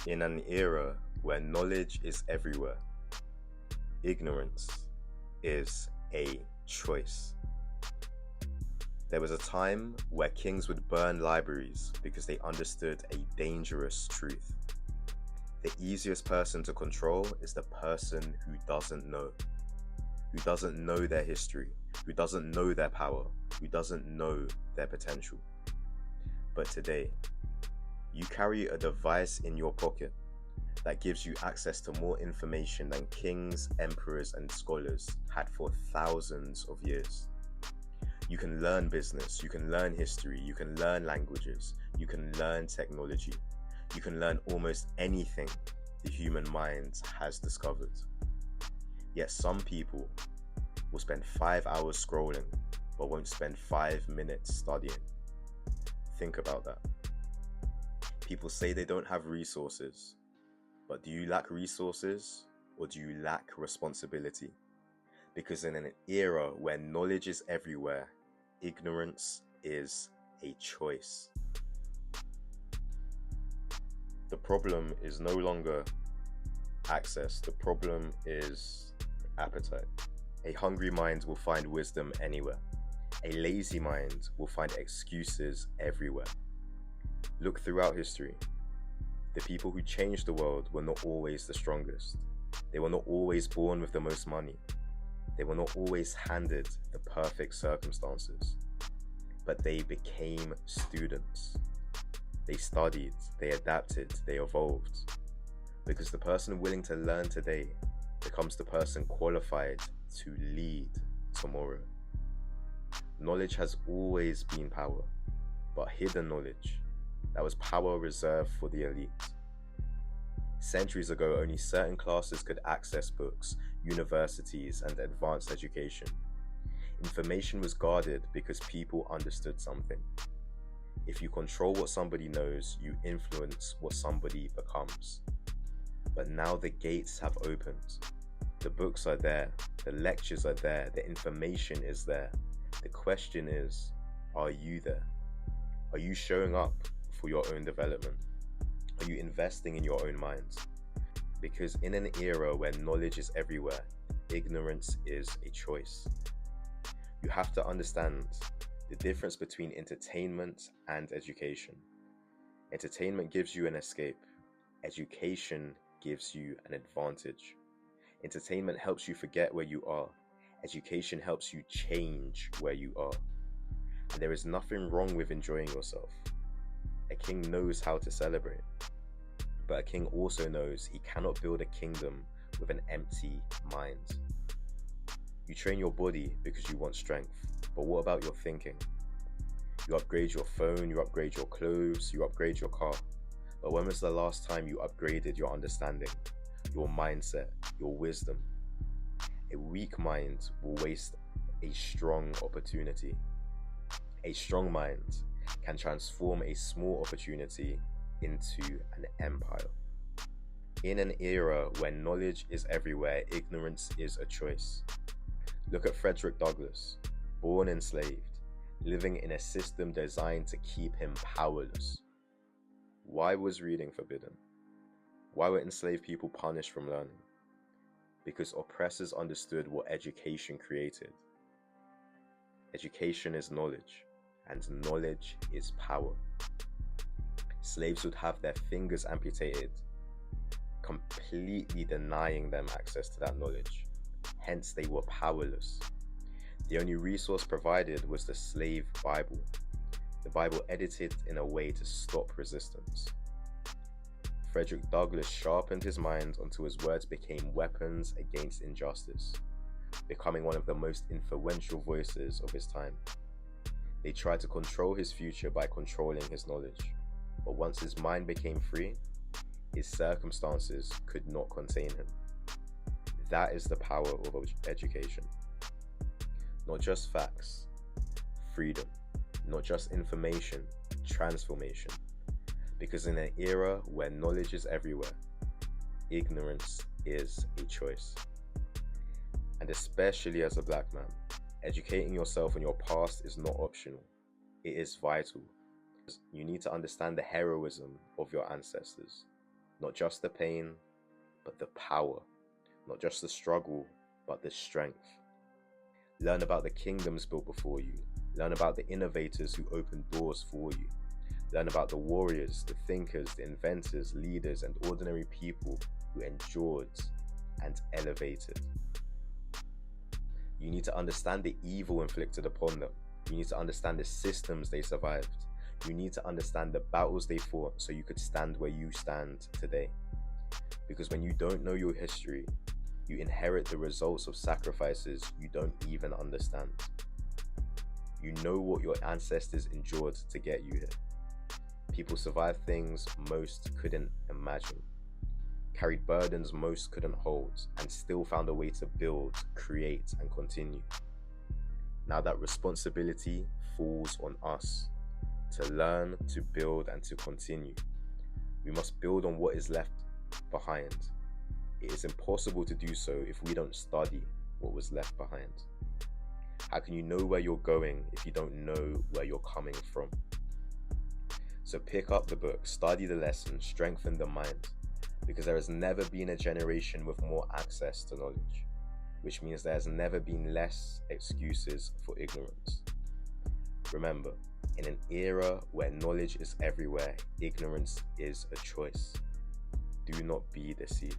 In an era where knowledge is everywhere, ignorance is a choice. There was a time where kings would burn libraries because they understood a dangerous truth. The easiest person to control is the person who doesn't know their history, who doesn't know their power, who doesn't know their potential. But today, you carry a device in your pocket that gives you access to more information than kings, emperors, and scholars had for thousands of years. You can learn business, you can learn history, you can learn languages, you can learn technology, you can learn almost anything the human mind has discovered. Yet some people will spend 5 hours scrolling, but won't spend 5 minutes studying. Think about that. People say they don't have resources, but do you lack resources or do you lack responsibility? Because in an era where knowledge is everywhere, ignorance is a choice. The problem is no longer access, the problem is appetite. A hungry mind will find wisdom anywhere. A lazy mind will find excuses everywhere. Look throughout history. The people who changed the world were not always the strongest. They were not always born with the most money. They were not always handed the perfect circumstances. But they became students. They studied, they adapted, they evolved. Because the person willing to learn today becomes the person qualified to lead tomorrow. Knowledge has always been power, but hidden knowledge, that was power reserved for the elite. Centuries ago, only certain classes could access books, universities, and advanced education. Information was guarded because people understood something. If you control what somebody knows, you influence what somebody becomes. But now the gates have opened. The books are there, the lectures are there, the information is there. The question is, are you there? Are you showing up for your own development? Are you investing in your own minds? Because in an era where knowledge is everywhere, ignorance is a choice. You have to understand the difference between entertainment and education. Entertainment gives you an escape. Education gives you an advantage. Entertainment helps you forget where you are. Education helps you change where you are. And there is nothing wrong with enjoying yourself. A king knows how to celebrate. But a king also knows he cannot build a kingdom with an empty mind. You train your body because you want strength. But what about your thinking? You upgrade your phone, you upgrade your clothes, you upgrade your car. But when was the last time you upgraded your understanding, your mindset, your wisdom? A weak mind will waste a strong opportunity. A strong mind can transform a small opportunity into an empire. In an era where knowledge is everywhere, ignorance is a choice. Look at Frederick Douglass, born enslaved, living in a system designed to keep him powerless. Why was reading forbidden? Why were enslaved people punished from learning? Because oppressors understood what education created. Education is knowledge, and knowledge is power. Slaves would have their fingers amputated, completely denying them access to that knowledge. Hence, they were powerless. The only resource provided was the slave Bible. The Bible edited in a way to stop resistance. Frederick Douglass sharpened his mind until his words became weapons against injustice, becoming one of the most influential voices of his time. They tried to control his future by controlling his knowledge, but once his mind became free, his circumstances could not contain him. That is the power of education. Not just facts, freedom. Not just information, transformation. Because in an era where knowledge is everywhere, ignorance is a choice. And especially as a black man, educating yourself on your past is not optional. It is vital. You need to understand the heroism of your ancestors. Not just the pain, but the power. Not just the struggle, but the strength. Learn about the kingdoms built before you. Learn about the innovators who opened doors for you. Learn about the warriors, the thinkers, the inventors, leaders, and ordinary people who endured and elevated. You need to understand the evil inflicted upon them. You need to understand the systems they survived. You need to understand the battles they fought so you could stand where you stand today. Because when you don't know your history, you inherit the results of sacrifices you don't even understand. You know what your ancestors endured to get you here. People survived things most couldn't imagine, carried burdens most couldn't hold, and still found a way to build, create, and continue. Now that responsibility falls on us to learn, to build, and to continue. We must build on what is left behind. It is impossible to do so if we don't study what was left behind. How can you know where you're going if you don't know where you're coming from? So pick up the book, study the lesson, strengthen the mind, because there has never been a generation with more access to knowledge, which means there has never been less excuses for ignorance. Remember, in an era where knowledge is everywhere, ignorance is a choice. Do not be deceived.